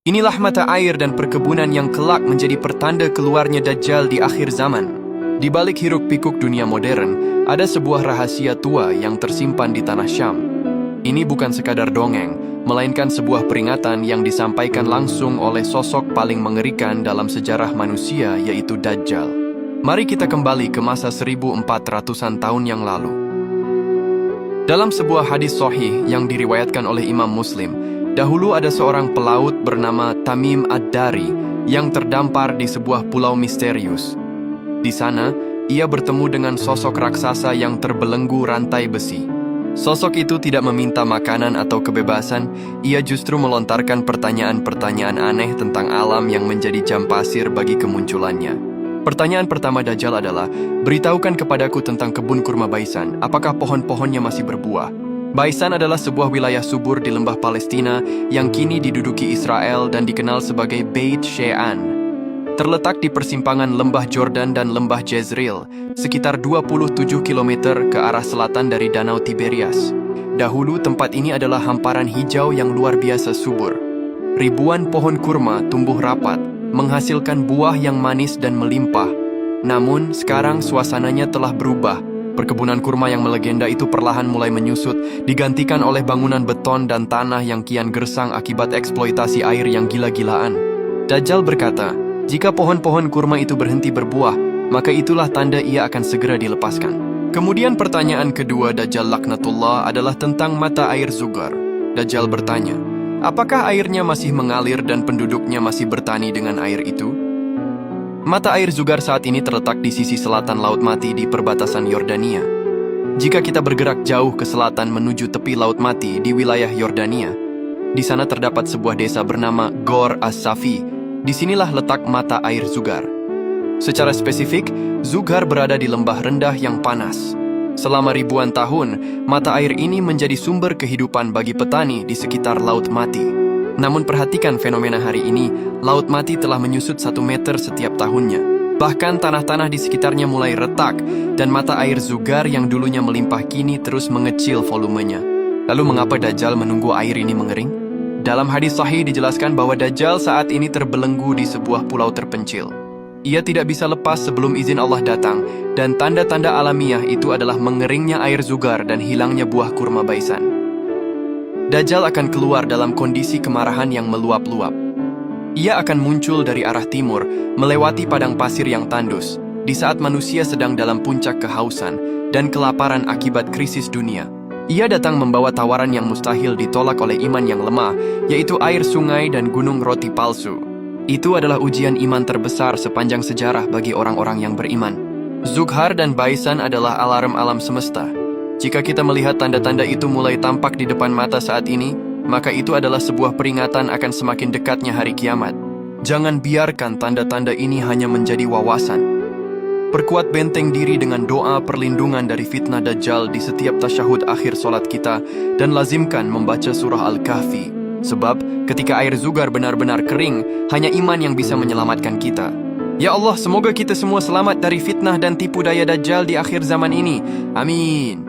Inilah mata air dan perkebunan yang kelak menjadi pertanda keluarnya Dajjal di akhir zaman. Di balik hiruk-pikuk dunia modern, ada sebuah rahasia tua yang tersimpan di tanah Syam. Ini bukan sekadar dongeng, melainkan sebuah peringatan yang disampaikan langsung oleh sosok paling mengerikan dalam sejarah manusia, yaitu Dajjal. Mari kita kembali ke masa 1400-an tahun yang lalu. Dalam sebuah hadis sahih yang diriwayatkan oleh Imam Muslim, dahulu ada seorang pelaut bernama Tamim Ad-Dari yang terdampar di sebuah pulau misterius. Di sana, ia bertemu dengan sosok raksasa yang terbelenggu rantai besi. Sosok itu tidak meminta makanan atau kebebasan, ia justru melontarkan pertanyaan-pertanyaan aneh tentang alam yang menjadi jam pasir bagi kemunculannya. Pertanyaan pertama Dajjal adalah, beritahukan kepadaku tentang kebun kurma Baisan, apakah pohon-pohonnya masih berbuah? Baisan adalah sebuah wilayah subur di lembah Palestina yang kini diduduki Israel dan dikenal sebagai Beit She'an. Terletak di persimpangan lembah Jordan dan lembah Jezreel, sekitar 27 km ke arah selatan dari Danau Tiberias. Dahulu tempat ini adalah hamparan hijau yang luar biasa subur. Ribuan pohon kurma tumbuh rapat, menghasilkan buah yang manis dan melimpah. Namun, sekarang suasananya telah berubah. Perkebunan kurma yang melegenda itu perlahan mulai menyusut, digantikan oleh bangunan beton dan tanah yang kian gersang akibat eksploitasi air yang gila-gilaan. Dajjal berkata, jika pohon-pohon kurma itu berhenti berbuah, maka itulah tanda ia akan segera dilepaskan. Kemudian pertanyaan kedua Dajjal laknatullah adalah tentang mata air Zugar. Dajjal bertanya, apakah airnya masih mengalir dan penduduknya masih bertani dengan air itu? Mata air Zugar saat ini terletak di sisi selatan Laut Mati di perbatasan Yordania. Jika kita bergerak jauh ke selatan menuju tepi Laut Mati di wilayah Yordania, di sana terdapat sebuah desa bernama Gor As-Safi. Disinilah letak mata air Zugar. Secara spesifik, Zugar berada di lembah rendah yang panas. Selama ribuan tahun, mata air ini menjadi sumber kehidupan bagi petani di sekitar Laut Mati. Namun perhatikan fenomena hari ini, Laut Mati telah menyusut 1 meter setiap tahunnya. Bahkan tanah-tanah di sekitarnya mulai retak, dan mata air Zugar yang dulunya melimpah kini terus mengecil volumenya. Lalu mengapa Dajjal menunggu air ini mengering? Dalam hadis sahih dijelaskan bahwa Dajjal saat ini terbelenggu di sebuah pulau terpencil. Ia tidak bisa lepas sebelum izin Allah datang, dan tanda-tanda alamiah itu adalah mengeringnya air Zugar dan hilangnya buah kurma Baisan. Dajjal akan keluar dalam kondisi kemarahan yang meluap-luap. Ia akan muncul dari arah timur, melewati padang pasir yang tandus, di saat manusia sedang dalam puncak kehausan dan kelaparan akibat krisis dunia. Ia datang membawa tawaran yang mustahil ditolak oleh iman yang lemah, yaitu air sungai dan gunung roti palsu. Itu adalah ujian iman terbesar sepanjang sejarah bagi orang-orang yang beriman. Zughar dan Baisan adalah alarm alam semesta. Jika kita melihat tanda-tanda itu mulai tampak di depan mata saat ini, maka itu adalah sebuah peringatan akan semakin dekatnya hari kiamat. Jangan biarkan tanda-tanda ini hanya menjadi wawasan. Perkuat benteng diri dengan doa perlindungan dari fitnah Dajjal di setiap tasyahud akhir solat kita, dan lazimkan membaca surah Al-Kahfi. Sebab, ketika air Zugar benar-benar kering, hanya iman yang bisa menyelamatkan kita. Ya Allah, semoga kita semua selamat dari fitnah dan tipu daya Dajjal di akhir zaman ini. Amin.